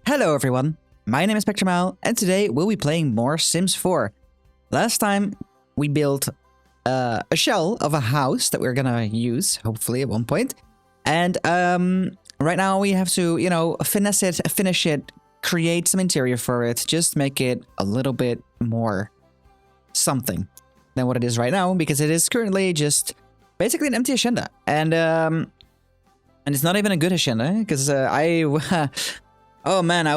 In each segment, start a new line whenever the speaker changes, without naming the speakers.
Hello everyone, my name is SpectrumOwl, and today we'll be playing more Sims 4. Last time we built a shell of a house that we're gonna use, hopefully at one point. And right now we have to, you know, finesse it, finish it, create some interior for it, just make it a little bit more something than what it is right now, because it is currently just basically an empty hacienda. And it's not even a good hacienda, because oh man, I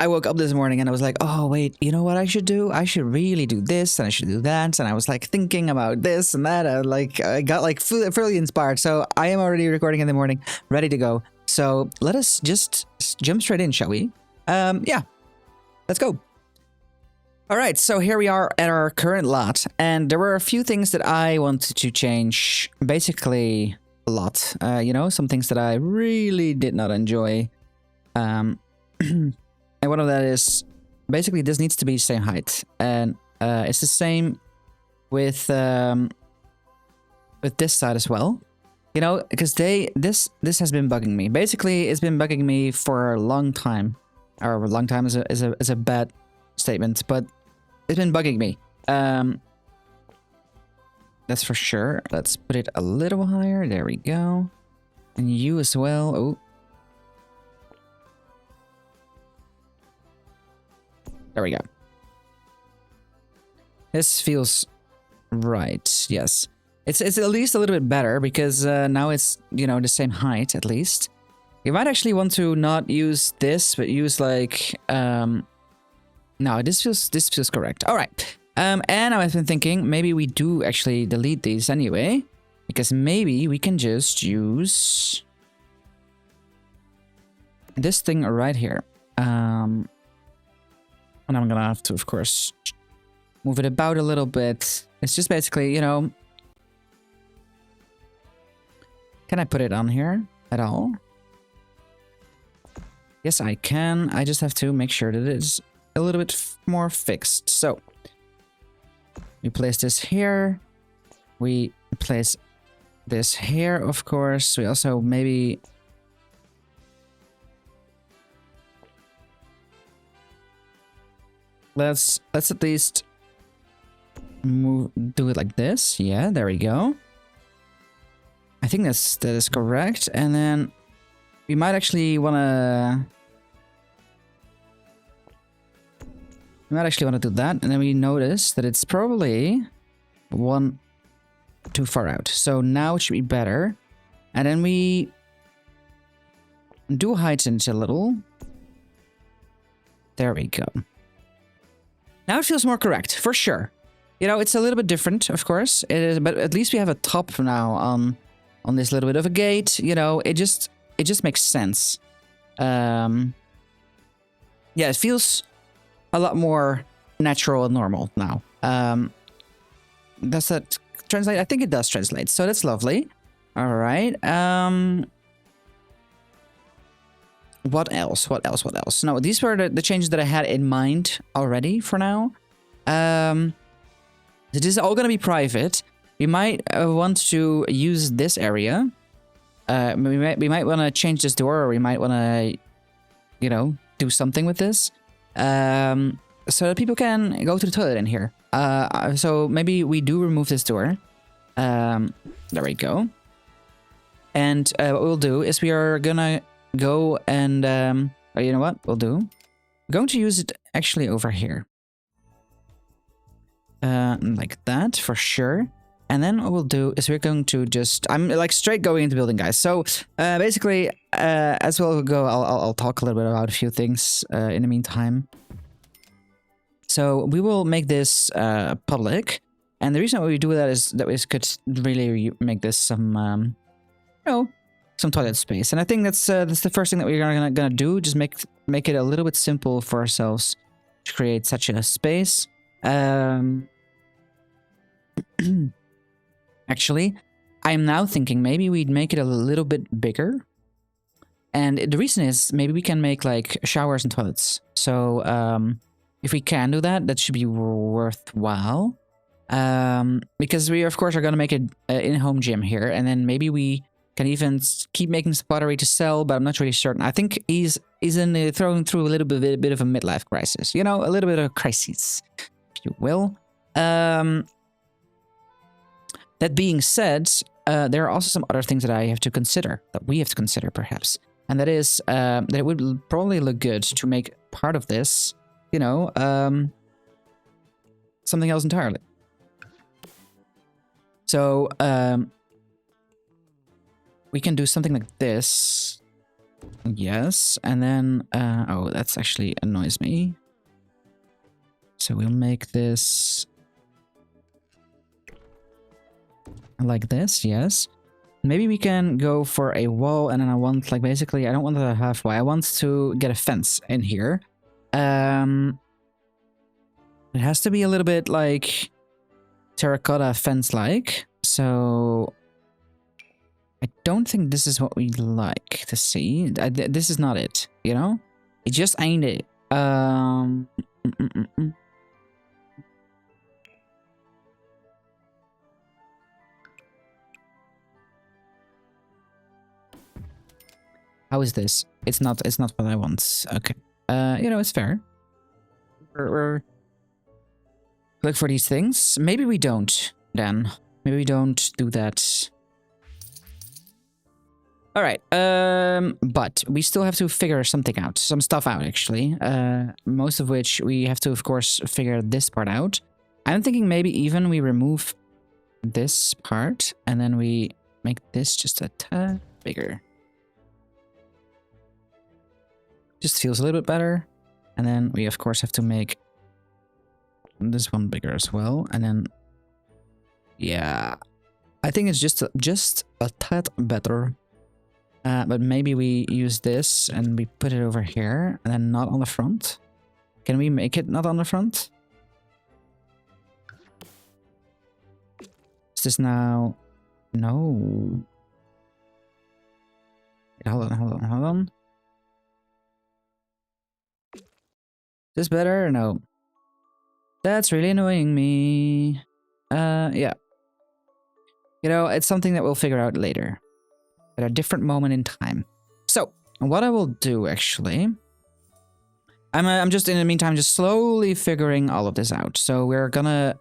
woke up this morning and I was like, oh wait, you know what I should do? I should really do this and I should do that. And I was like thinking about this and that. I got like fairly inspired. So I am already recording in the morning, ready to go. So let us just jump straight in, shall we? Yeah, let's go. All right, so here we are at our current lot. And there were a few things that I wanted to change. Basically a lot, you know, some things that I really did not enjoy. And one of that is basically this needs to be the same height, and it's the same with this side as well, you know, because this has been bugging me. Basically, it's been bugging me for a long time, or a long time is a bad statement, but it's been bugging me. That's for sure. Let's put it a little higher. There we go, and you as well. Oh. There we go. This feels right. Yes. It's at least a little bit better because now it's, you know, the same height at least. You might actually want to not use this, but use like no, this feels correct. All right. And I've been thinking maybe we do actually delete these anyway, because maybe we can just use this thing right here. And I'm gonna have to, of course, move it about a little bit. It's just basically, you know... Can I put it on here at all? Yes, I can. I just have to make sure that it's a little bit more fixed. So, we place this here. We place this here, of course. We also maybe... Let's at least do it like this. Yeah, there we go. I think that is correct. And then we might actually want to... do that. And then we notice that it's probably one too far out. So now it should be better. And then we do heighten it a little. There we go. Now it feels more correct, for sure. You know, it's a little bit different, of course. It is, but at least we have a top now on this little bit of a gate. You know, it just makes sense. Yeah, it feels a lot more natural and normal now. Does that translate? I think it does translate. So that's lovely. All right. What else? What else? No, these were the changes that I had in mind already for now. This is all going to be private. We might want to use this area. We might want to change this door, or we might want to, you know, do something with this. So that people can go to the toilet in here. So maybe we do remove this door. There we go. And what we'll do is we are gonna go and, you know what we'll do? We're going to use it actually over here. Like that, for sure. And then what we'll do is we're going to just... I'm like straight going into building, guys. So, basically, as we'll go, I'll talk a little bit about a few things in the meantime. So, we will make this public. And the reason why we do that is that we could really make this some, you know, some toilet space. And I think that's the first thing that we're gonna do. Just make it a little bit simple for ourselves to create such a space. Actually, I'm now thinking maybe we'd make it a little bit bigger. And the reason is maybe we can make like showers and toilets. So if we can do that, that should be worthwhile. Because we of course are gonna make it an in-home gym here, and then maybe we Can even keep making some pottery to sell, but I'm not really certain. I think he's throwing through a little bit of a midlife crisis. You know, a little bit of a crisis, if you will. That being said, there are also some other things that I have to consider, that we have to consider perhaps. And that is that it would probably look good to make part of this, you know, something else entirely. So, we can do something like this. Yes, and then, oh, that's actually annoys me. So we'll make this like this, yes. Maybe we can go for a wall, and then I want, like, basically, I don't want a halfway. I want to get a fence in here. It has to be a little bit, like, terracotta fence-like. So I don't think this is what we'd like to see. This is not it, you know? It just ain't it. How is this? It's not what I want. Okay. You know, it's fair. We're look for these things. Maybe we don't, then. Maybe we don't do that. Alright, but we still have to figure something out. Some stuff out, actually. Most of which we have to, of course, figure this part out. I'm thinking maybe even we remove this part, and then we make this just a tad bigger. Just feels a little bit better. And then we, of course, have to make this one bigger as well. And then, yeah, I think it's just a tad better. But maybe we use this and we put it over here and then not on the front. Can we make it not on the front? Is this now? No. Hold on. Is this better or no? That's really annoying me. Yeah. You know, it's something that we'll figure out later. At a different moment in time. So, what I will do, actually... I'm just, in the meantime, just slowly figuring all of this out. So, we're gonna...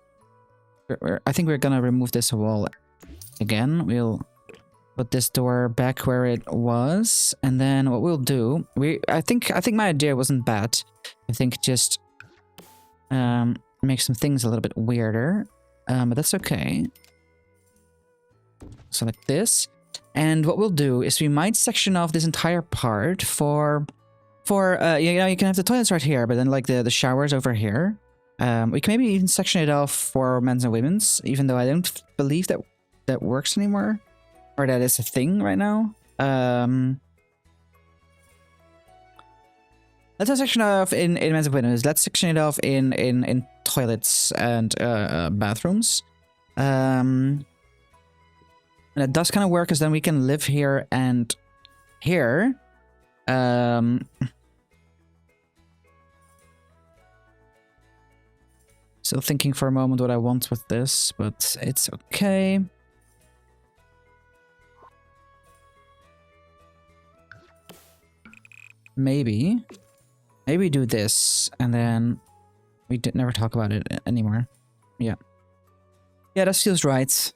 I think we're gonna remove this wall again. We'll put this door back where it was. And then what we'll do... I think my idea wasn't bad. I think just... make some things a little bit weirder. But that's okay. So, like this. And what we'll do is we might section off this entire part for you know, you can have the toilets right here, but then like the showers over here. We can maybe even section it off for men's and women's, even though I don't believe that works anymore, or that is a thing right now. Let's not section it off in men's and women's. Let's section it off in toilets and bathrooms. And it does kind of work, because then we can live here and here. Still thinking for a moment what I want with this, but it's okay. Maybe do this, and then we never talk about it anymore. Yeah. Yeah, that feels right.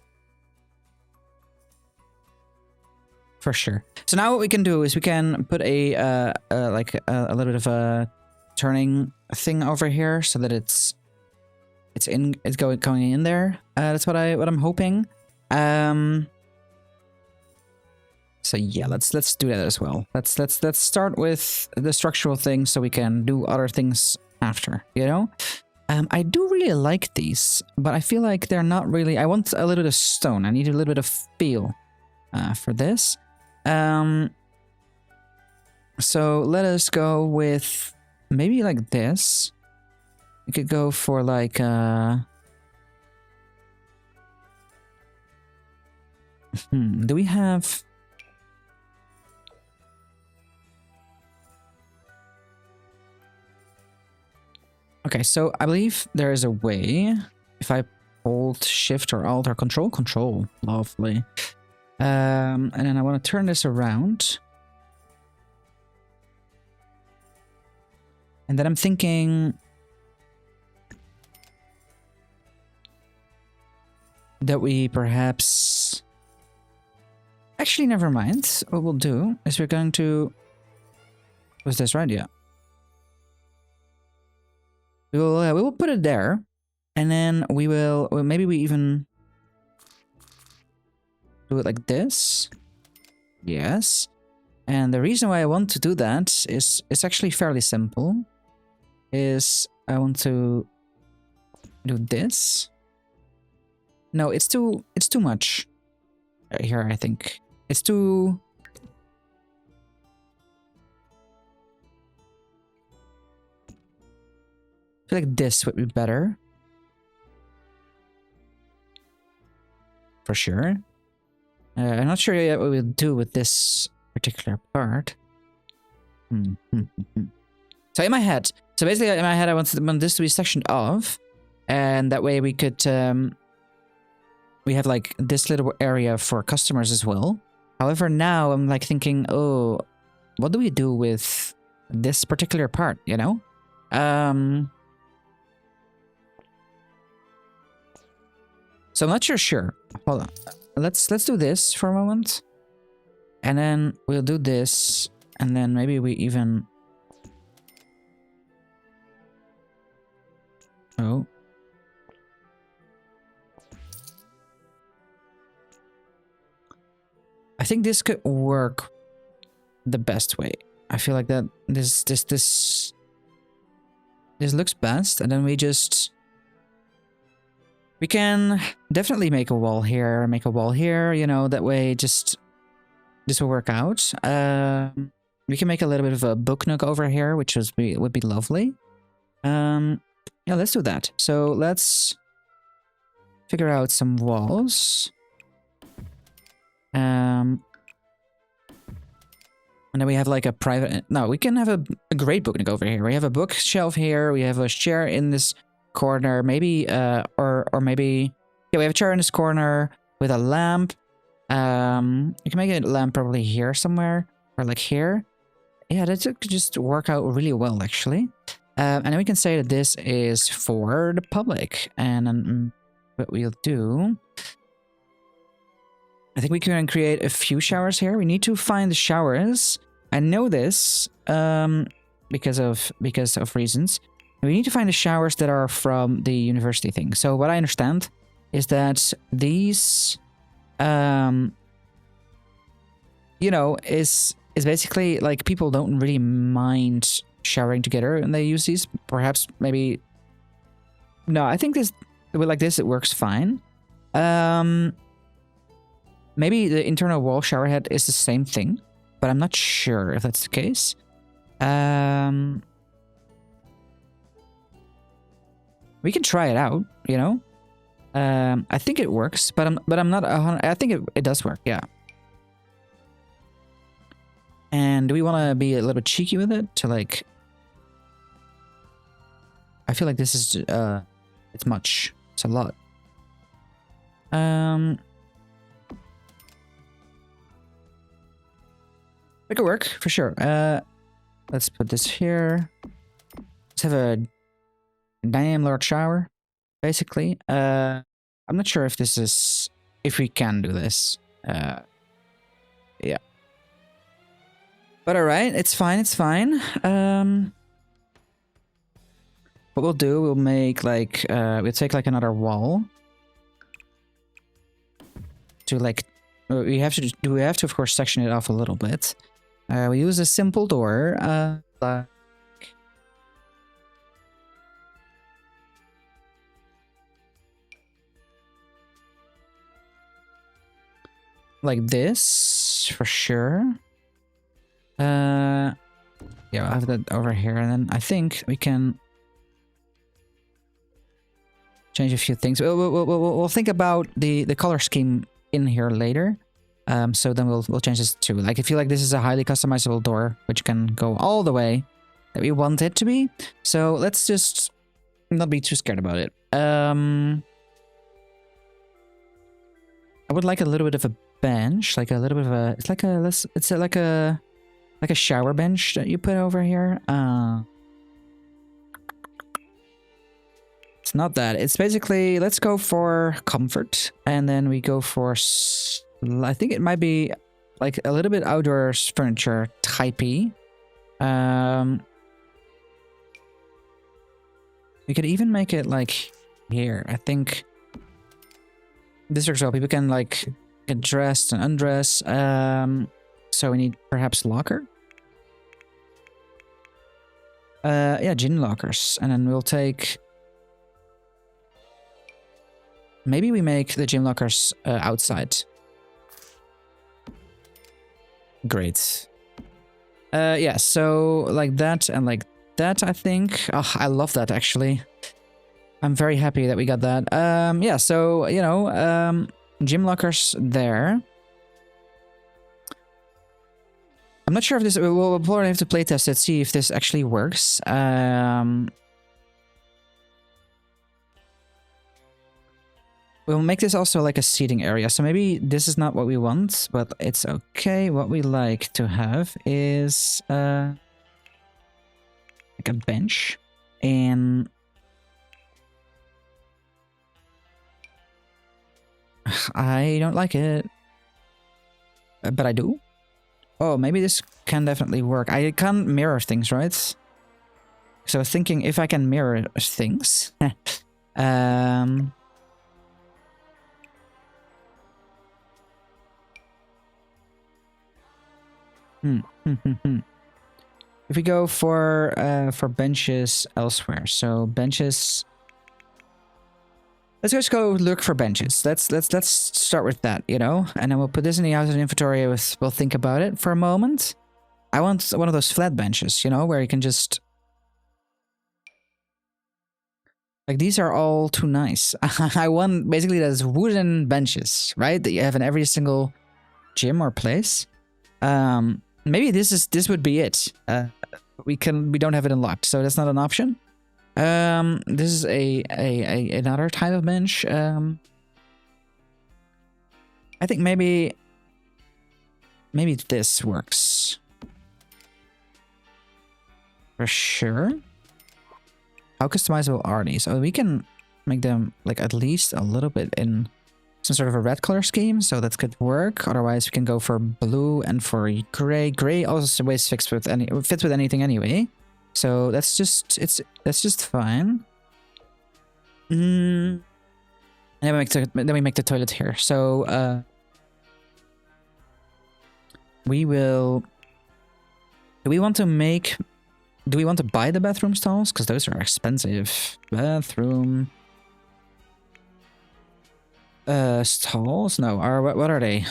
For sure. So now what we can do is we can put a little bit of a turning thing over here, so that it's going in there. That's what I'm hoping. So yeah, let's do that as well. Let's start with the structural thing, so we can do other things after. You know, I do really like these, but I feel like they're not really. I want a little bit of stone. I need a little bit of feel for this. So let us go with maybe like this. We could go for like do we have okay, so I believe there is a way. If I hold shift or alt or control, lovely. And then I want to turn this around. And then I'm thinking that we perhaps... Actually, never mind. What we'll do is we're going to... Was this right? Yeah. We will put it there. And then we will... Well, maybe we even... do it like this. Yes. And the reason why I want to do that is... It's actually fairly simple. Is I want to... do this. No, it's too much. Right here, I think. It's too... I feel like this would be better. For sure. I'm not sure yet what we'll do with this particular part. So in my head, I want this to be sectioned off. And that way we could... we have like this little area for customers as well. However, now I'm like thinking, oh, what do we do with this particular part, you know? So I'm not sure. Hold on. Let's do this for a moment. And then we'll do this. And then maybe we even... Oh. I think this could work the best way. I feel like that this looks best, and then we can definitely make a wall here, you know, that way just this will work out. We can make a little bit of a book nook over here, which would be lovely. Yeah, let's do that. So let's figure out some walls. And then we have like a private... No, we can have a great book nook over here. We have a bookshelf here. We have a chair in this corner. Maybe, or maybe... Yeah, we have a chair in this corner with a lamp. You can make a lamp probably here somewhere. Or like here. Yeah, that could just work out really well, actually. And then we can say that this is for the public. And then what we'll do... I think we can create a few showers here. We need to find the showers. I know this because of reasons. We need to find the showers that are from the university thing. So what I understand is that these, you know, is basically like people don't really mind showering together and they use these. Perhaps maybe. No, I think this like this it works fine. Maybe the internal wall shower head is the same thing, but I'm not sure if that's the case. We can try it out, you know. I think it works, but I'm not. I think it does work, yeah. And do we want to be a little bit cheeky with it to like? I feel like this is it's much. It's a lot. It could work, for sure. Let's put this here. Let's have a dynamic large shower, basically. I'm not sure if this is... If we can do this. Yeah. But alright, it's fine, it's fine. What we'll do, we'll make like... we'll take like another wall. To like... We have to, of course, section it off a little bit. We use a simple door, like this, for sure. Yeah, I'll have that over here, and then I think we can change a few things. We'll think about the color scheme in here later. So then we'll change this too. Like, I feel like this is a highly customizable door, which can go all the way that we want it to be. So let's just not be too scared about it. I would like a little bit of a bench, like a little bit of a, it's like a, it's like a shower bench that you put over here. It's not that. It's basically, let's go for comfort, and then we go for, I think it might be like a little bit outdoors furniture typey. We could even make it like here. I think this works well. People can like get dressed and undress. So we need perhaps locker. Yeah, gin lockers, and then we'll take. Maybe we make the gym lockers outside. Great. Yeah, so like that and like that, I think. Oh, I love that, actually. I'm very happy that we got that. Yeah, so, you know, gym lockers there. I'm not sure if this... We'll probably have to playtest it, see if this actually works. We'll make this also like a seating area. So maybe this is not what we want, but it's okay. What we like to have is like a bench. And I don't like it. But I do. Oh, maybe this can definitely work. I can't mirror things, right? So I was thinking if I can mirror things. If we go for benches elsewhere, so benches. Let's just go look for benches. Let's start with that, you know, and then we'll put this in the outside inventory. We'll think about it for a moment. I want one of those flat benches, you know, where you can just like these are all too nice. I want basically those wooden benches, right, that you have in every single gym or place. Maybe this would be it. We don't have it unlocked, so that's not an option. This is another type of bench. I think maybe this works for sure. How customizable are these? Oh, we can make them like at least a little bit in some sort of a red color scheme, so that could work. Otherwise, we can go for blue and for gray. Gray also always fits with anything anyway. So that's just fine. And then we make the toilet here. So we will. Do we want to buy the bathroom stalls? Because those are expensive. Bathroom stalls? No. What are they?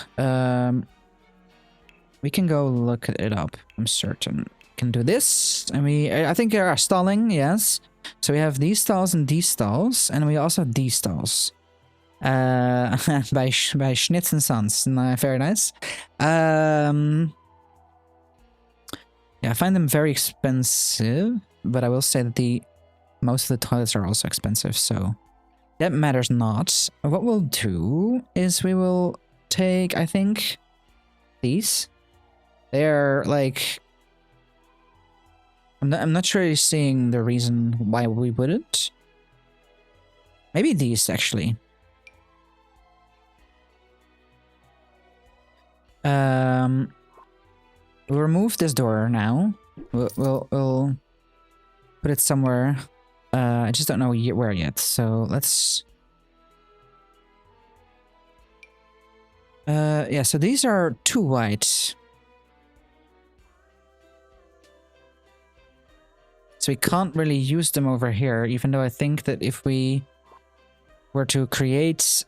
We can go look it up. I'm certain. Can do this, and I think they are stalling, yes. So we have these stalls and these stalls, and we also have these stalls. by Schnitz and Sons. Very nice. Yeah, I find them very expensive, but I will say that most of the toilets are also expensive, so that matters not. What we'll do is we will take, I think, these. They're like... I'm not really seeing the reason why we wouldn't. Maybe these, actually. We'll remove this door now. We'll put it somewhere. I just don't know where yet. So let's. Yeah. So these are too wide. So we can't really use them over here, even though I think that if we were to create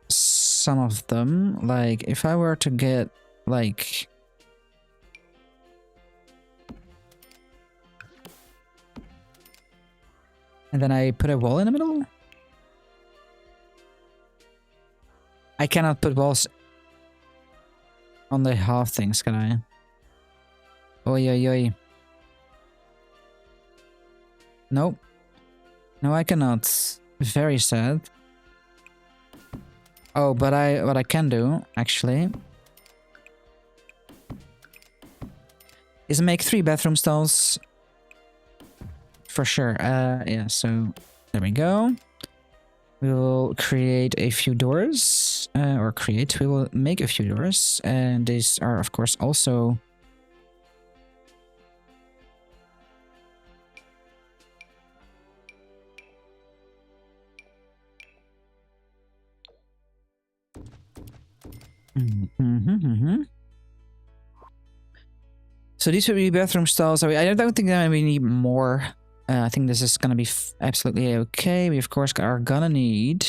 some of them, like if I were to get like... And then I put a wall in the middle? I cannot put walls on the half things, can I? Oi, oi, oi. Nope. No, I cannot. Very sad. Oh, but what I can do, actually, is make 3 bathroom stalls. For sure. Yeah, so there we go. We will create a few doors, we will make a few doors, and these are, of course, also... So these would be bathroom stalls. I don't think that we need more. I think this is gonna be absolutely okay. We of course are gonna need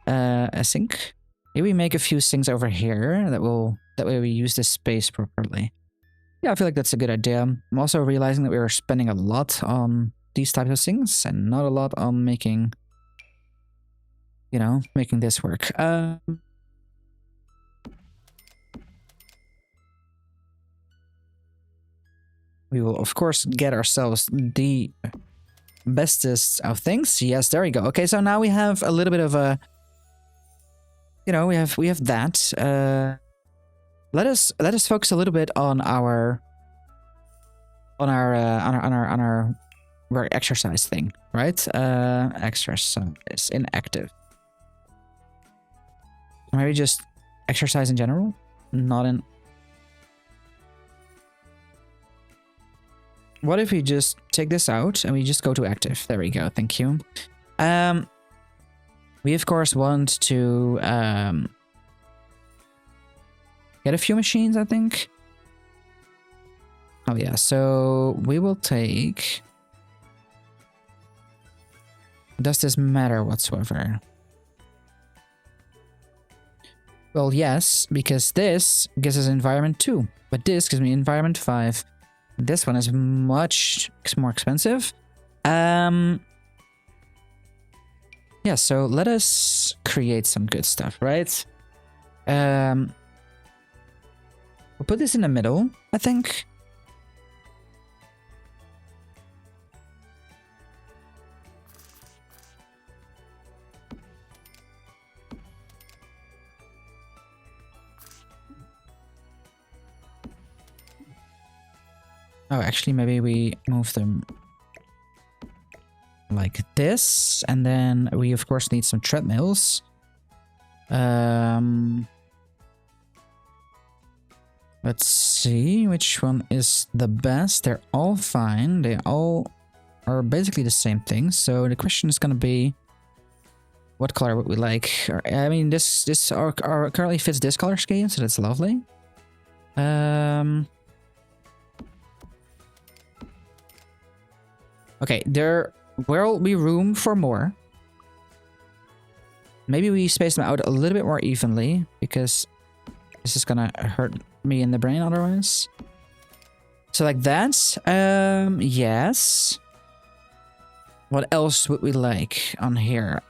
a sink. Maybe we make a few sinks over here that way we use this space properly. Yeah, I feel like that's a good idea. I'm also realizing that we are spending a lot on these types of things and not a lot on making, you know, making this work. We will, of course, get ourselves the bestest of things. Yes, there we go. Okay, so now we have a little bit of a... You know, we have that. Let us focus a little bit on our exercise thing, right? Exercise inactive. Maybe just exercise in general, not in... What if we just take this out and we just go to active? There we go. Thank you. We of course want to get a few machines, I think. Oh yeah, so we will take... Does this matter whatsoever? Well, yes, because this gives us environment 2, but this gives me environment 5. This one is much more expensive. Yeah, so let us create some good stuff, right? We'll put this in the middle, I think. Oh, actually, maybe we move them like this, and then we of course need some treadmills. Let's see which one is the best. They're all fine. They all are basically the same thing. So the question is gonna be, what color would we like? I mean, this currently fits this color scheme, so that's lovely. Okay, there will be room for more. Maybe we space them out a little bit more evenly, because this is gonna hurt me in the brain otherwise. So like that. Yes. What else would we like on here?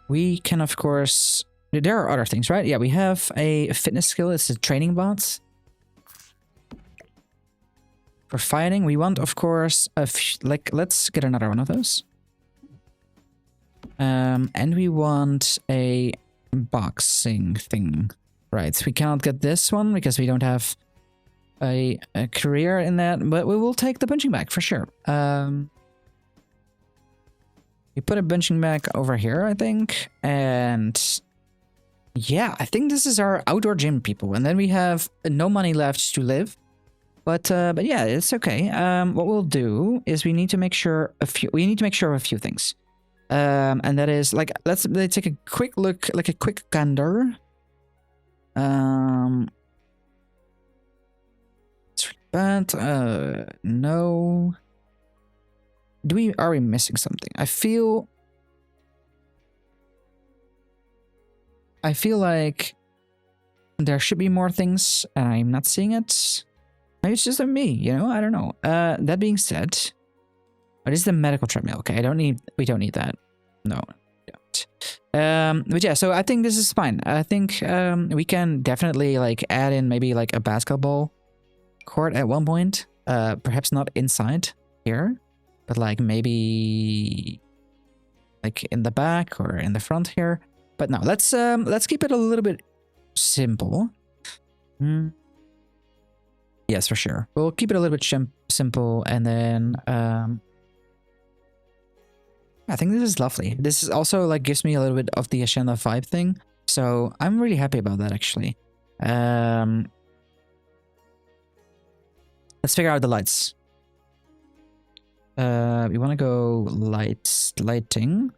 We can, of course... There are other things, right? Yeah, we have a fitness skill. It's a training bot. For fighting, we want, of course, let's get another one of those. And we want a boxing thing. Right, we cannot get this one because we don't have a career in that, but we will take the punching bag for sure. We put a punching bag over here, I think, and yeah, I think this is our outdoor gym, people. And then we have no money left to live. But yeah, it's okay. What we'll do is we need to make sure of a few things. And that is, like, let's take a quick look, like a quick gander. It's really bad. No. Are we missing something? I feel like there should be more things, and I'm not seeing it. Maybe it's just me, you know? I don't know. That being said, what is the medical treadmill? Okay, we don't need that. No, we don't. But yeah, so I think this is fine. I think we can definitely like add in maybe like a basketball court at one point. Perhaps not inside here, but like maybe like in the back or in the front here. But no, let's keep it a little bit simple. Yes, for sure. We'll keep it a little bit simple, and then I think this is lovely. This is also like gives me a little bit of the Ashenda vibe thing, so I'm really happy about that actually. Let's figure out the lights. We want to go lighting.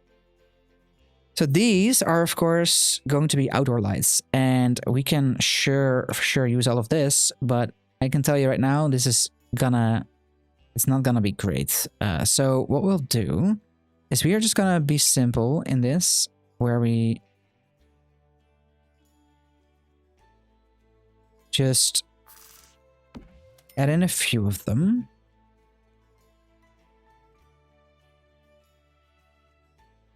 So these are of course going to be outdoor lights, and we can for sure use all of this, but I can tell you right now, it's not gonna be great. So what we'll do is we are just gonna be simple in this, where we just add in a few of them.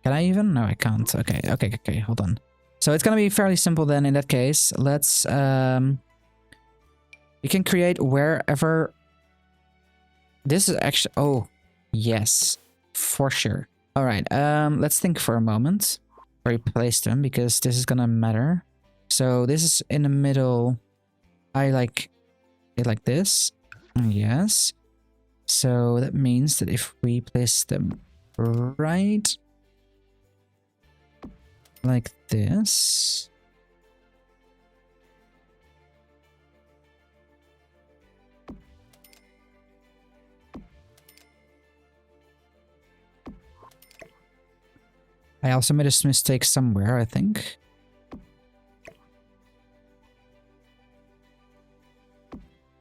Can I even? No, I can't. Okay, hold on. So it's gonna be fairly simple then in that case. Let's, we can create wherever. This is actually, oh, yes, for sure. All right, let's think for a moment where we place them, because this is gonna matter. So this is in the middle. I like it like this. Yes. So that means that if we place them right like this. I also made a mistake somewhere, I think.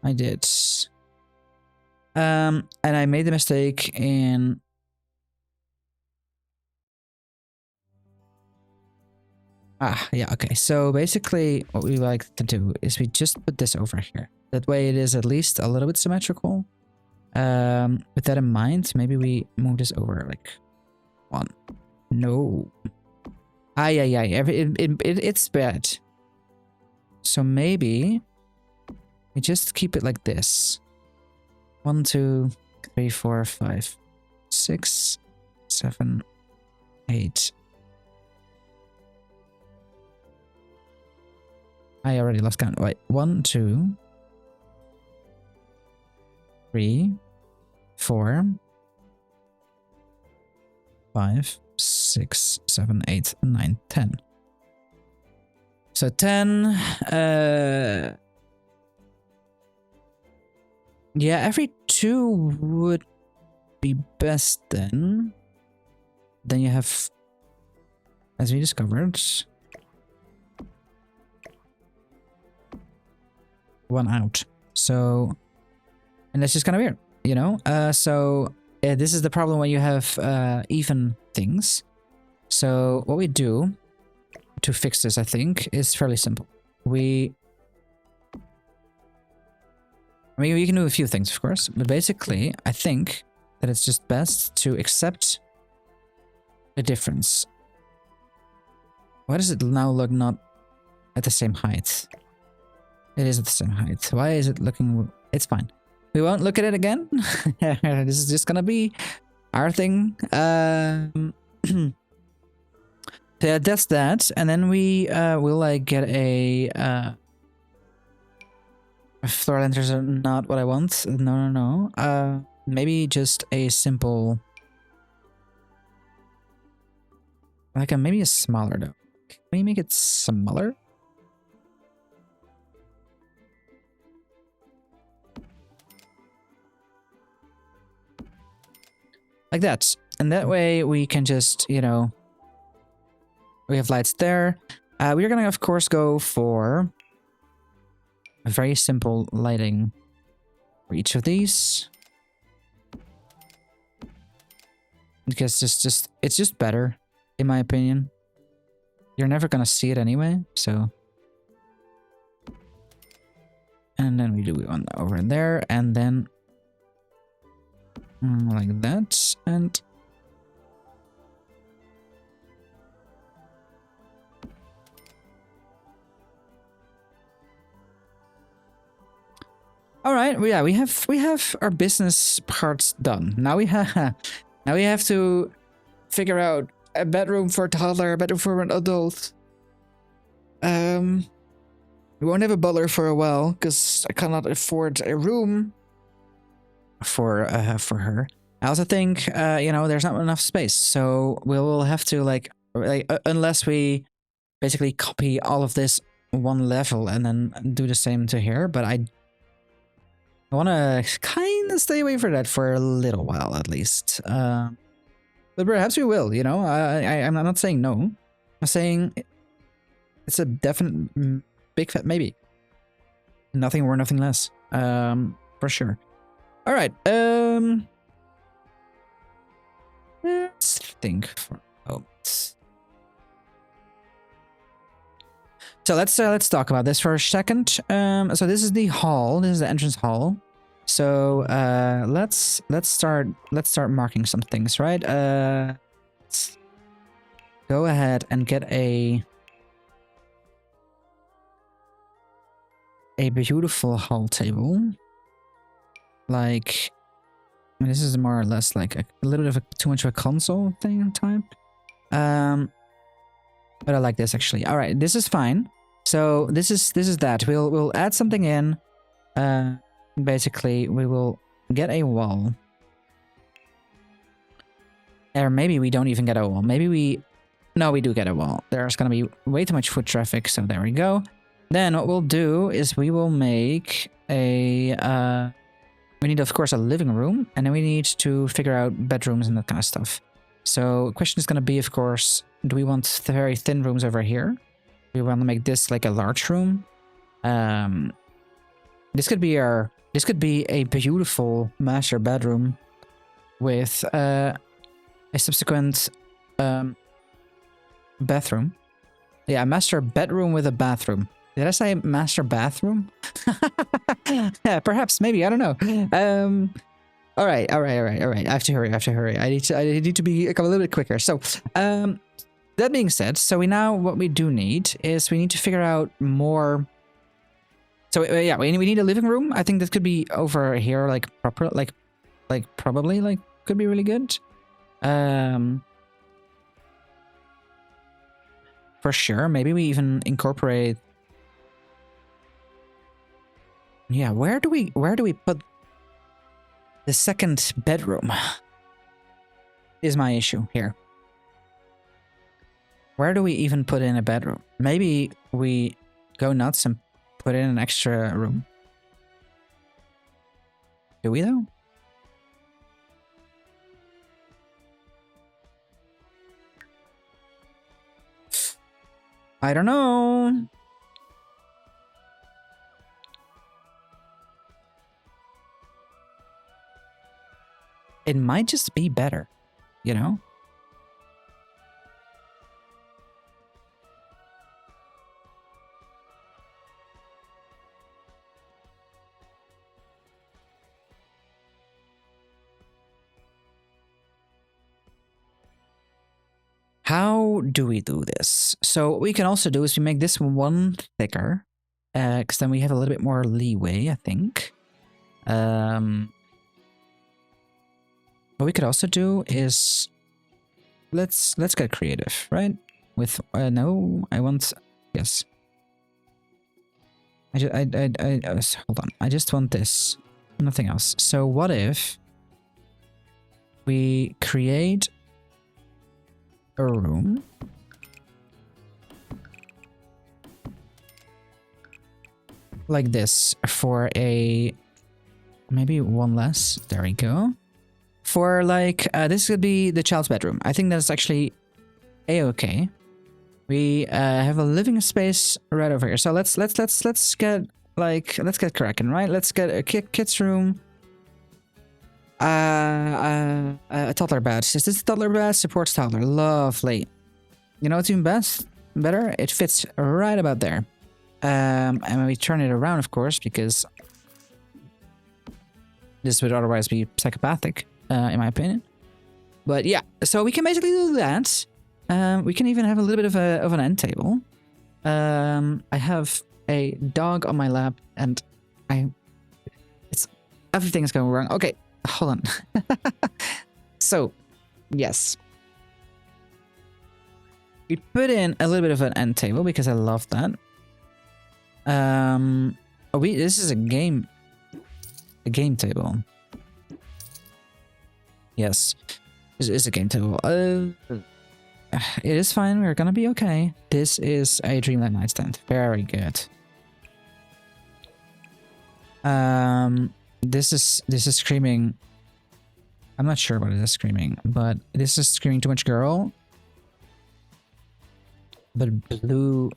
I did. And I made the mistake in... yeah, okay. So basically what we like to do is we just put this over here. That way it is at least a little bit symmetrical. With that in mind, maybe we move this over like one. No. It's bad. So maybe we just keep it like this. 1, 2, 3, 4, 5, 6, 7, 8. I already lost count. Wait, 1, 2, 3, 4, 5, 6, 7, 8, 9, 10. So 10, yeah, every 2 would be best then. Then you have, as we discovered, 1 out. So, and that's just kind of weird, you know? This is the problem when you have even things. So what we do to fix this, I think, is fairly simple. We can do a few things, of course, but basically, I think that it's just best to accept the difference. Why does it now look not at the same height? It is at the same height. Why is it looking... It's fine. We won't look at it again. This is just gonna be our thing. Yeah, that's that. And then we will like get a... floor lanterns are not what I want. No. Maybe just a simple... Like maybe a smaller though. Can we make it smaller? Like that. And that way we can just, you know... We have lights there. We are gonna, of course, go for a very simple lighting for each of these. Because it's just better, in my opinion. You're never gonna see it anyway, so... And then we do one over there, and then... like that, and... All right, well, yeah, we have our business parts done. Now we have to figure out a bedroom for a toddler, a bedroom for an adult. We won't have a butler for a while because I cannot afford a room for her. I also think you know, there's not enough space, so we'll have to like unless we basically copy all of this one level and then do the same to here. But I want to kind of stay away from that for a little while at least. But perhaps we will. You know, I'm not saying no. I'm saying it's a definite big fat maybe. Nothing more, nothing less. For sure. All right. Let's think for a moment. So let's talk about this for a second. So this is the hall. This is the entrance hall. So let's start marking some things, right? Let's go ahead and get a beautiful hall table. Like, I mean, this is more or less like a little bit of too much of a console thing type. But I like this actually. All right, this is fine. So this is that. We'll add something in. Basically, we will get a wall. Or maybe we don't even get a wall. Maybe we do get a wall. There's gonna be way too much foot traffic, so there we go. Then what we'll do is we will make a we need, of course, a living room, and then we need to figure out bedrooms and that kind of stuff. So the question is going to be, of course, do we want very thin rooms over here? Do we want to make this like a large room? This could be a beautiful master bedroom with a subsequent bathroom. Yeah, a master bedroom with a bathroom. Did I say master bathroom? Yeah, perhaps, maybe, I don't know. All right. I have to hurry. I need to become a little bit quicker. So, that being said, so what we do need is we need to figure out more. So yeah, we need a living room. I think that could be over here, like proper, like probably like could be really good. For sure. Maybe we even incorporate. Yeah, where do we put the second bedroom? Is my issue here. Where do we even put in a bedroom? Maybe we go nuts and put in an extra room. Do we though? I don't know. It might just be better, you know? How do we do this? So what we can also do is we make this one thicker, because then we have a little bit more leeway, I think. What we could also do is let's get creative, right? With no, I want yes. Hold on. I just want this, nothing else. So what if we create a room like this for a maybe one less. There we go. For like this could be the child's bedroom. I think that's actually a-okay. We have a living space right over here. So let's get cracking, right? Let's get a kid's room. A toddler bed. Is this a toddler bed? Supports toddler. Lovely. You know what's even better? It fits right about there. And we turn it around, of course, because this would otherwise be psychopathic, in my opinion. But yeah, so we can basically do that. We can even have a little bit of an end table. I have a dog on my lap, and everything is going wrong. Okay. Hold on. So, yes. We put in a little bit of an end table because I love that. This is a game table. Yes, this is a game table. It is fine. We're gonna be okay. This is a Dreamlight nightstand. Very good. This is screaming. I'm not sure what it is screaming, but this is screaming too much girl. But blue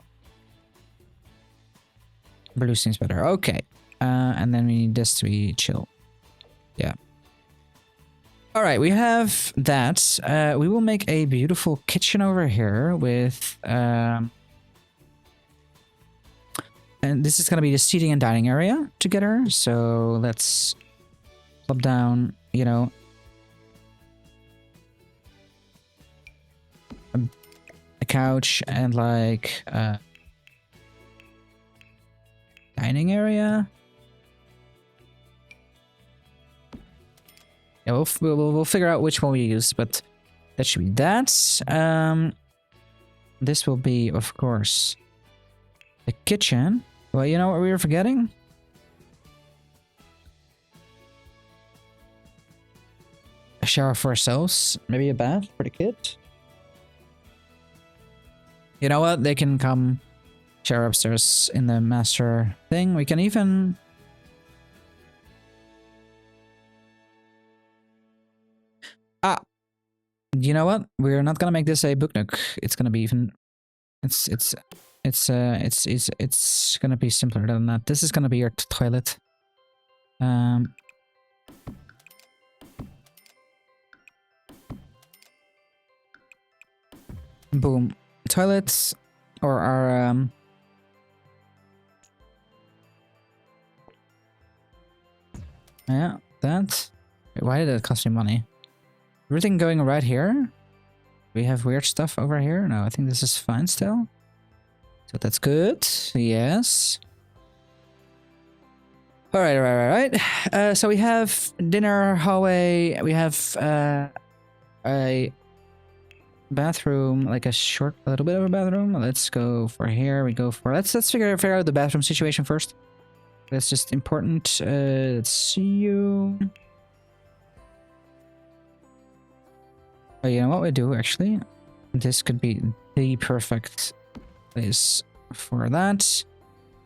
seems better. Okay. And then we need this to be chill. Yeah. All right, we have that. We will make a beautiful kitchen over here with... and this is going to be the seating and dining area together. So let's plop down, you know, a couch and like dining area. Yeah, we'll figure out which one we use, but that should be that. This will be, of course, the kitchen. Well, you know what we were forgetting? A shower for ourselves. Maybe a bath for the kid. You know what? They can come shower upstairs in the master thing. We can even... You know what? We're not gonna make this a book nook. It's gonna be even... It's gonna be simpler than that. This is gonna be your toilet. Boom. Toilets or our yeah, that. Wait, why did it cost me money? Everything going right here? We have weird stuff over here? No, I think this is fine still. So that's good. Yes. Alright. So we have dinner, hallway, we have a bathroom, like a little bit of a bathroom. Let's go for here. We go for let's figure out the bathroom situation first. That's just important. Let's see you. Oh, you know what we do actually? This could be the perfect place for that.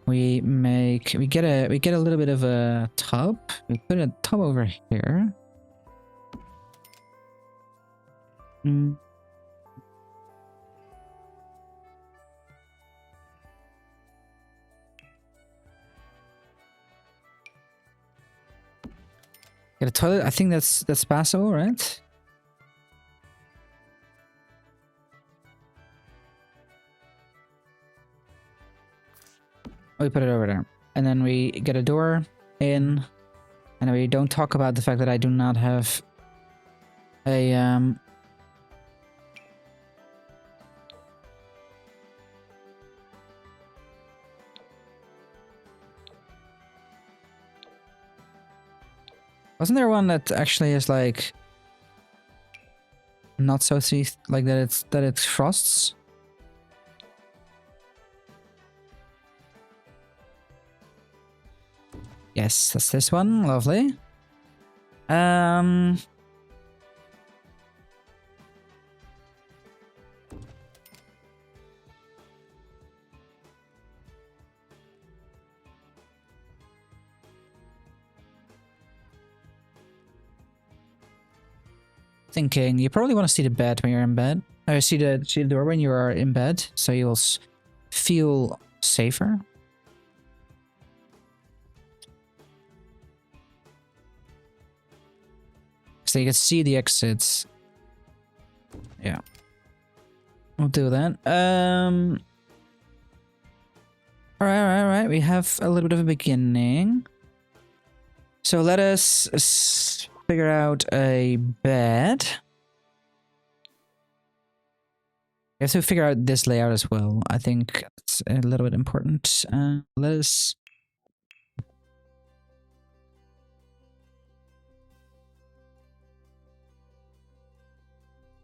We get a little bit of a tub. We put a tub over here. Get a toilet. I think that's passable, right? We put it over there. And then we get a door in. And we don't talk about the fact that I do not have a wasn't there one that actually is like not so like that it frosts? Yes, that's this one. Lovely. Thinking you probably want to see the bed when you're in bed. See the door when you are in bed, so you'll feel safer. So you can see the exits. Yeah. We'll do that. Alright. We have a little bit of a beginning. So let us figure out a bed. We have to figure out this layout as well. I think it's a little bit important. Let us...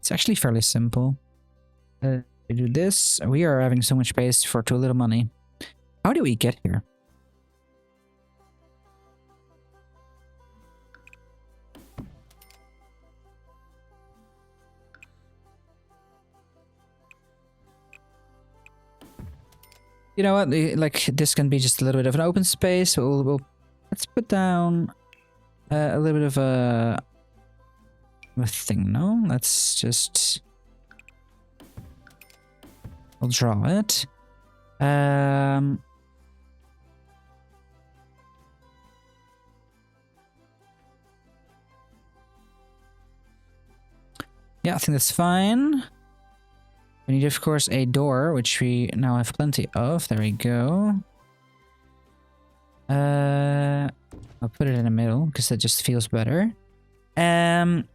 It's actually fairly simple. We do this. We are having so much space for too little money. How do we get here? You know what? Like, this can be just a little bit of an open space. Let's put down a little bit of a thing. No, let's just. We'll draw it. Yeah, I think that's fine. We need, of course, a door, which we now have plenty of. There we go. I'll put it in the middle because that just feels better. And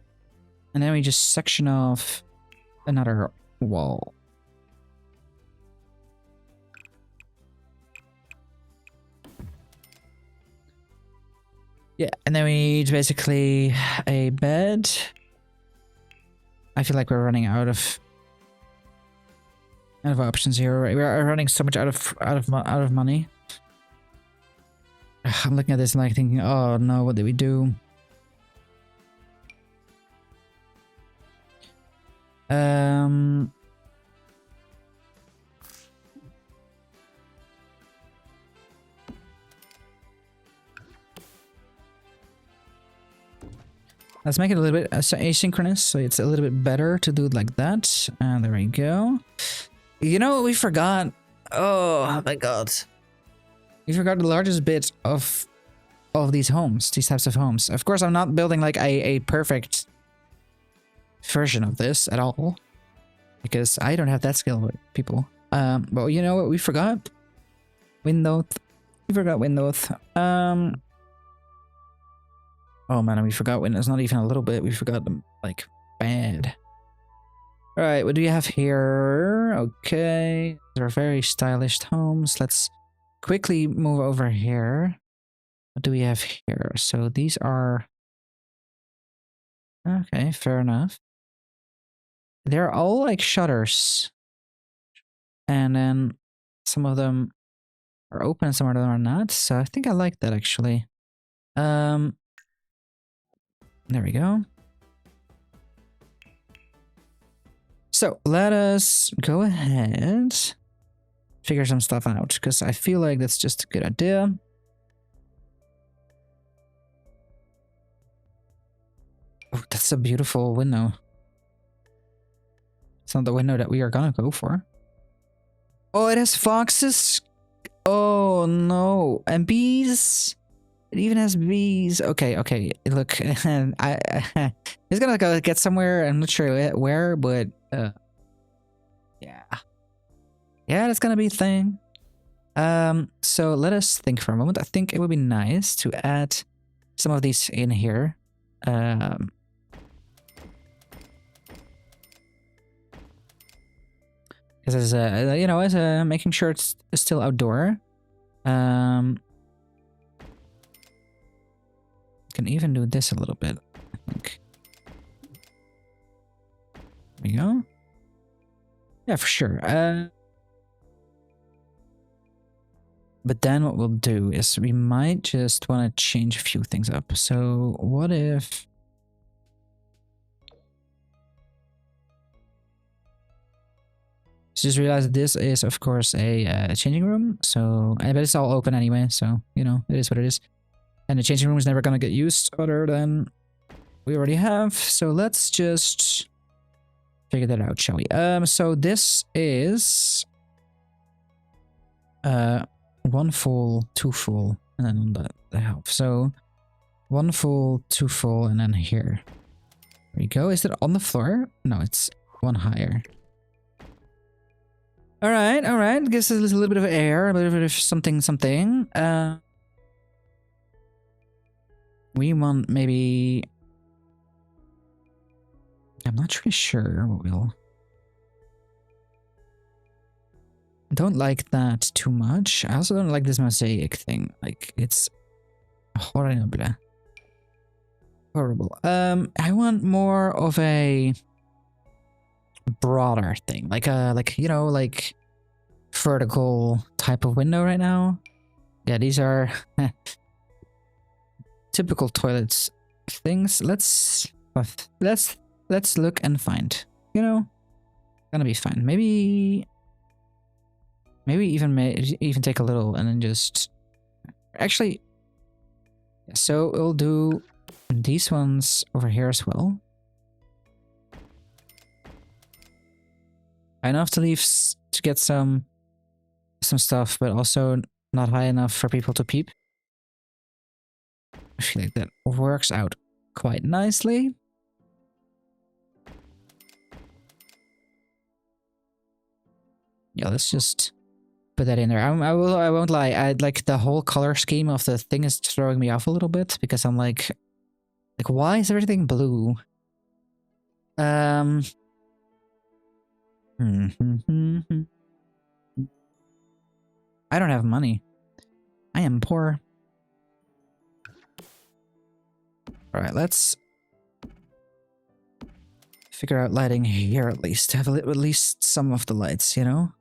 then we just section off another wall. Yeah, and then we need basically a bed. I feel like we're running out of options here. We are running so much out of money. I'm looking at this and like thinking, oh no, what did we do? Let's make it a little bit asynchronous, so it's a little bit better to do it like that. And there we go. You know what we forgot? Oh my god. We forgot the largest bit of these homes, these types of homes. Of course, I'm not building like a perfect version of this at all. Because I don't have that skill with people. But you know what we forgot? Window. We forgot windows. Oh man, we forgot windows. Not even a little bit. We forgot them like bad. Alright, what do you have here? Okay. They're very stylish homes. Let's quickly move over here. What do we have here? So these are... Okay, fair enough. They're all like shutters. And then some of them are open, some of them are not. So I think I like that actually. There we go. So let us go ahead, figure some stuff out, because I feel like that's just a good idea. Oh, that's a beautiful window. It's not the window that we are gonna go for. Oh, it has foxes. Oh no, and bees. It even has bees. Okay, okay. Look, it's gonna go get somewhere. I'm not sure where, but yeah, yeah, that's gonna be a thing. So let us think for a moment. I think it would be nice to add some of these in here. Because as you know, as making sure it's still outdoor. Can even do this a little bit, I think. There we go. Yeah, for sure. But then what we'll do is we might just want to change a few things up. So what if... Just realize that this is, of course, a changing room. So, but it's all open anyway. So, you know, it is what it is. And the changing room is never going to get used other than we already have. So let's just figure that out, shall we? So this is one full, two full, and then on the half. So one full, two full, and then here. There we go. Is it on the floor? No, it's one higher. All right, all right. Gives us a little bit of air, a little bit of something. We want maybe... I'm not really sure what we'll... I don't like that too much. I also don't like this mosaic thing. Like, it's horrible. Horrible. I want more of a... broader thing, like you know, like vertical type of window right now. Yeah, these are typical toilets things. Let's look and find. You know, gonna be fine. Maybe even take a little and then just actually. So we'll do these ones over here as well. Enough to leave to get some stuff, but also not high enough for people to peep. I feel like that works out quite nicely. Yeah, let's just put that in there. I won't lie. I like the whole color scheme of the thing is throwing me off a little bit because I'm like why is everything blue? I don't have money. I am poor. All right, let's figure out lighting here at least. Have at least some of the lights, you know?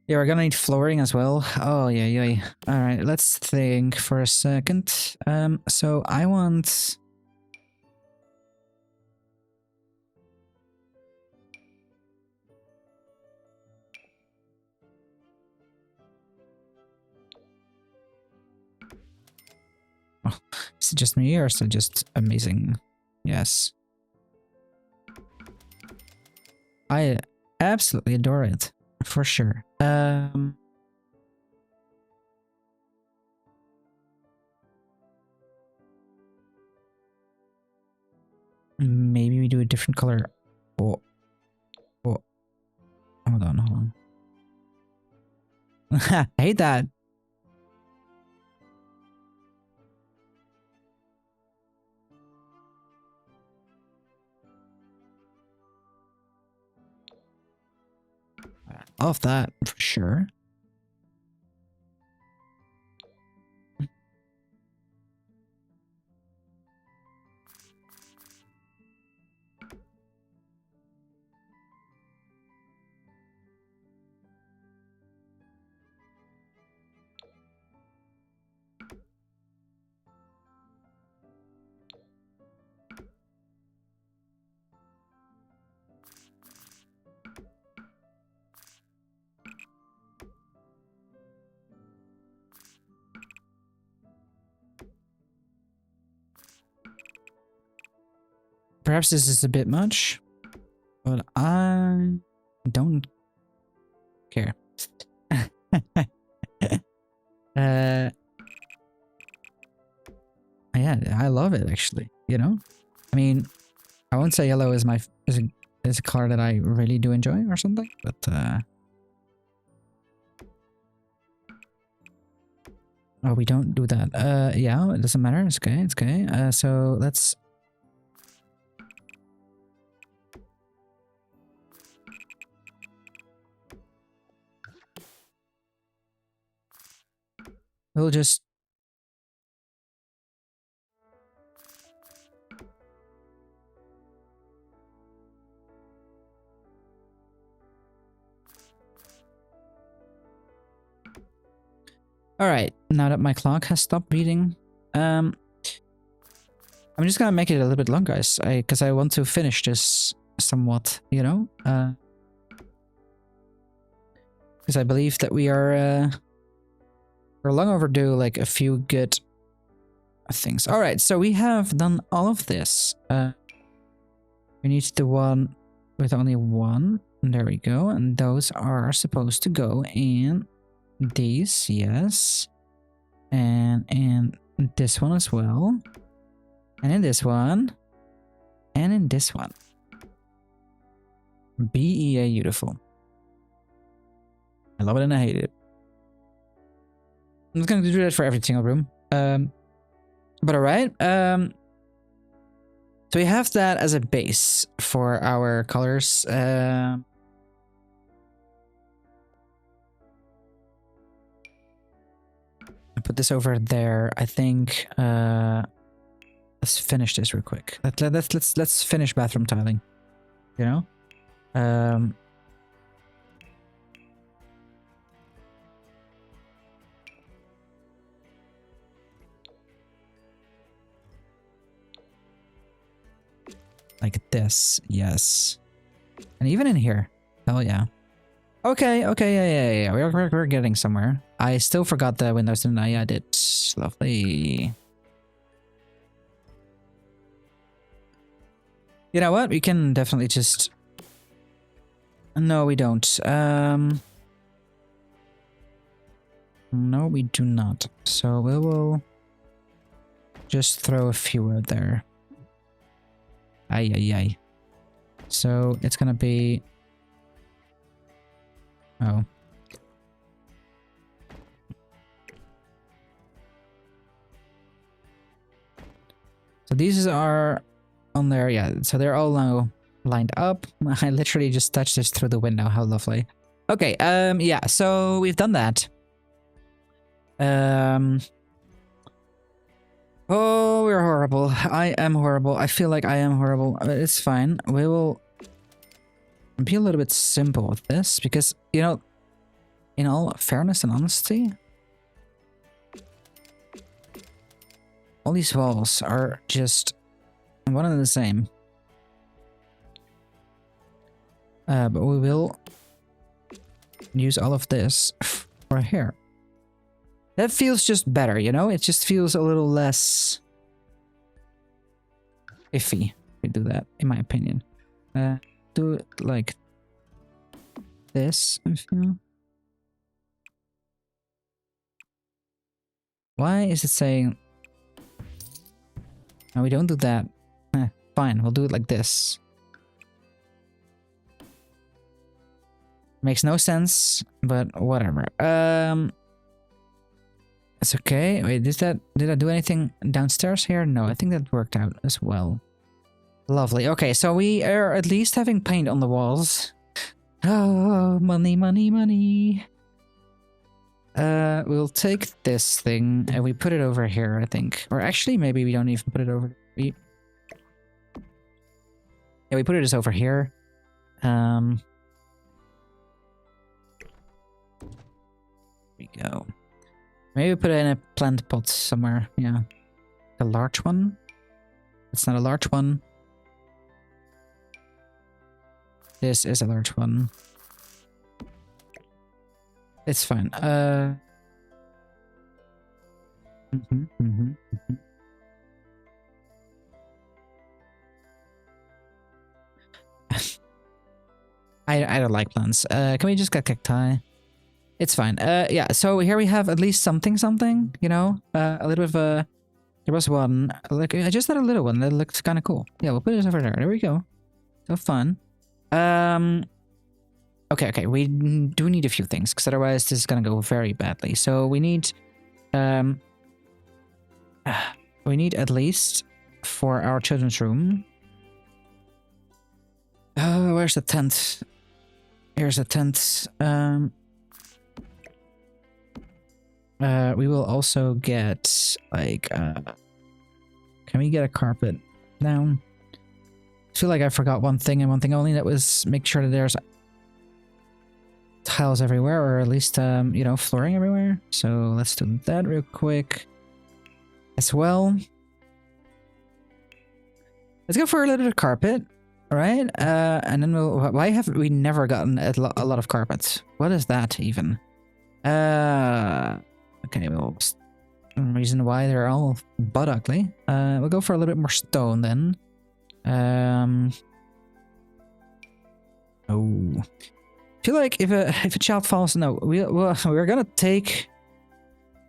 Yeah, we're gonna need flooring as well. Oh, yeah. All right, let's think for a second. So I want... Oh, is it just me or is it just amazing? Yes. I absolutely adore it. For sure. Maybe we do a different color. Oh. Hold on. I hate that. Love that for sure. Perhaps this is a bit much, but I don't care. Yeah, I love it actually, you know? I mean, I won't say yellow is is a color that I really do enjoy or something, but oh, we don't do that. Yeah, it doesn't matter. It's okay. It's okay. So let's... We'll just... Alright, now that my clock has stopped beating, I'm just gonna make it a little bit long, guys, because I want to finish this somewhat, you know? Because I believe that we're long overdue, like, a few good things. Alright, so we have done all of this. We need the one with only one. There we go, and those are supposed to go in... These, yes. And in this one as well. And in this one. And in this one. BEA beautiful. I love it and I hate it. I'm not going to do that for every single room. But alright. So we have that as a base for our colors. put this over there. I think let's finish this real quick. Let's finish bathroom tiling. You know? Like this, yes. And even in here. Hell yeah. Okay, yeah. We're getting somewhere. I still forgot the windows, didn't I? I did. Lovely. You know what? We can definitely just... No, we don't. No, we do not. So we will just throw a few out there. Ay. So it's gonna be... Oh. So these are on there, yeah. So they're all now lined up. I literally just touched this through the window. How lovely. Okay, yeah, so we've done that. Oh, we're horrible. I am horrible. I feel like I am horrible. It's fine. We will be a little bit simple with this because, you know, in all fairness and honesty, all these walls are just one and the same. But we will use all of this for here. That feels just better, you know? It just feels a little less iffy. We do that, in my opinion. Do it like this, I feel. Why is it saying... No, we don't do that. Fine, we'll do it like this. Makes no sense, but whatever. It's okay. Wait, did I do anything downstairs here? No, I think that worked out as well. Lovely. Okay, so we are at least having paint on the walls. Oh, money. We'll take this thing and we put it over here, I think. Or actually, maybe we don't even put it over. Yeah, we put it just over here. There we go. Maybe put it in a plant pot somewhere. Yeah. A large one? It's not a large one. This is a large one. It's fine. I don't like plants. Can we just get cacti? It's fine. Yeah, so here we have at least something, you know? A little bit of a... There was one. Like, I just had a little one that looked kind of cool. Yeah, we'll put it over there. There we go. So fun. Okay. We do need a few things, because otherwise this is gonna go very badly. So we need... we need at least for our children's room. Oh, where's the tent? Here's the tent. We will also get, like, can we get a carpet down? I feel like I forgot one thing and one thing only. That was make sure that there's tiles everywhere, or at least, you know, flooring everywhere. So let's do that real quick as well. Let's go for a little bit of carpet, right? And then we'll... Why have we never gotten a lot of carpets? What is that even? Okay, well, reason why they're all butt ugly. We'll go for a little bit more stone then. Oh, I feel like if a child falls, no, we're gonna take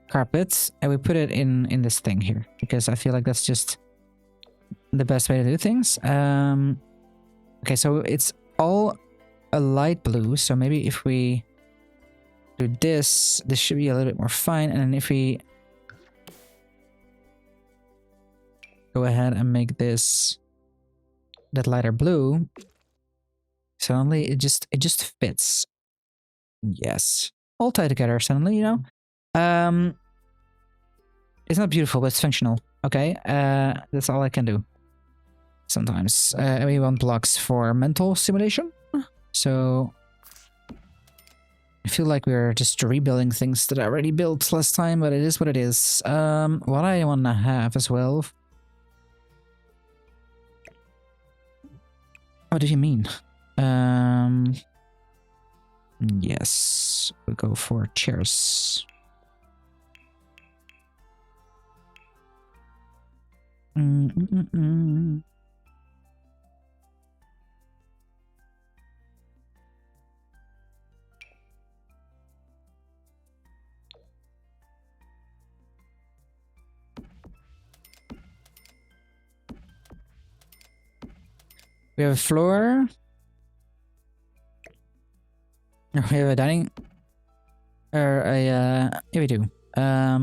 carpets and we put it in this thing here, because I feel like that's just the best way to do things. Okay, so it's all a light blue, so maybe if we do this should be a little bit more fine, and then if we go ahead and make this that lighter blue, suddenly it just fits. Yes, all tied together suddenly, you know. It's not beautiful, but it's functional. Okay, that's all I can do. Sometimes we want blocks for mental simulation. So I feel like we're just rebuilding things that I already built last time, but it is what it is. What I want to have as well. What do you mean? Yes, we'll go for chairs. We have a floor. We have a dining. Or a, yeah, we do. I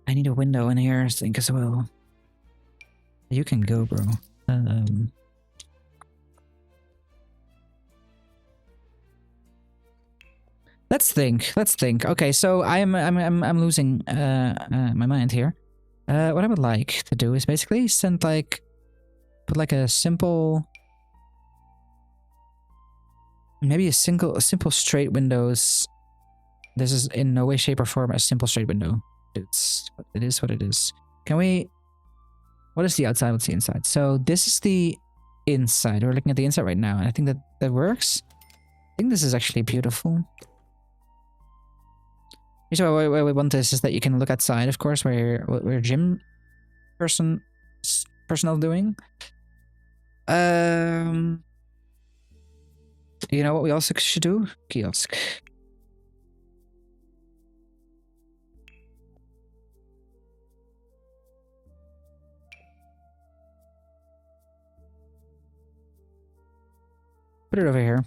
need a window in here, I think, as well. You can go, bro. Let's think. Okay, so I'm losing my mind here. What I would like to do is basically send like put like a simple, maybe a simple straight windows. This is in no way, shape, or form a simple straight window. It is what it is. Can we? What is the outside? What's the inside? So this is the inside. We're looking at the inside right now, and I think that works. I think this is actually beautiful. Usually why we want this is that you can look outside, of course, where gym personnel doing. You know what we also should do? Kiosk. Put it over here.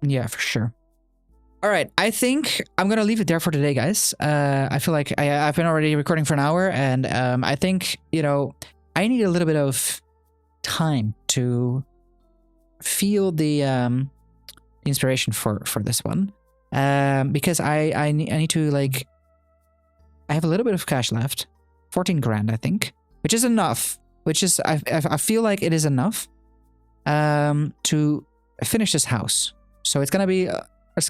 Yeah, for sure. All right, I think I'm gonna leave it there for today, guys. I feel like I've been already recording for an hour, and I think, you know, I need a little bit of time to feel the inspiration for this one, because I need to, like, I have a little bit of cash left, 14 grand, I think, which is enough. Which is I feel like it is enough to finish this house. So it's gonna be.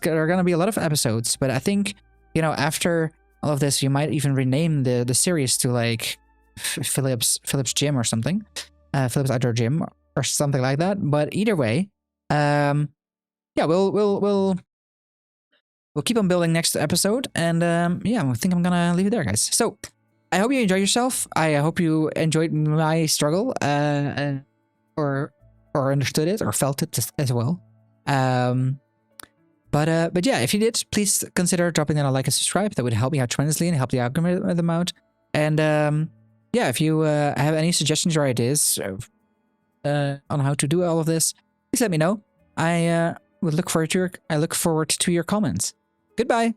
There are going to be a lot of episodes, but I think, you know, after all of this, you might even rename the series to, like, Philip's Gym or something. Philip's Outdoor Gym or something like that. But either way, yeah, we'll keep on building next episode. And yeah, I think I'm going to leave it there, guys. So I hope you enjoyed yourself. I hope you enjoyed my struggle or understood it or felt it as well. But yeah, if you did, please consider dropping down a like and subscribe. That would help me out tremendously and help the algorithm out. And yeah, if you have any suggestions or ideas on how to do all of this, please let me know. I look forward to your comments. Goodbye.